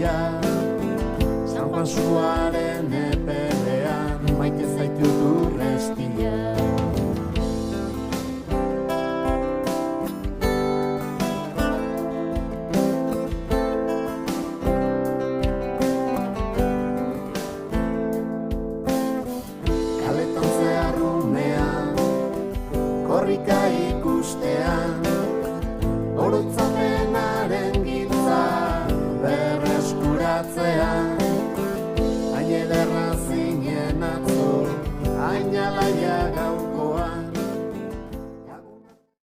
abestia, San Juan zuaren epelean, maite zaitut urrestia. Kaletan zeharrunean, korrika ikustean, oroitzapenaren giltza berreskuratzean.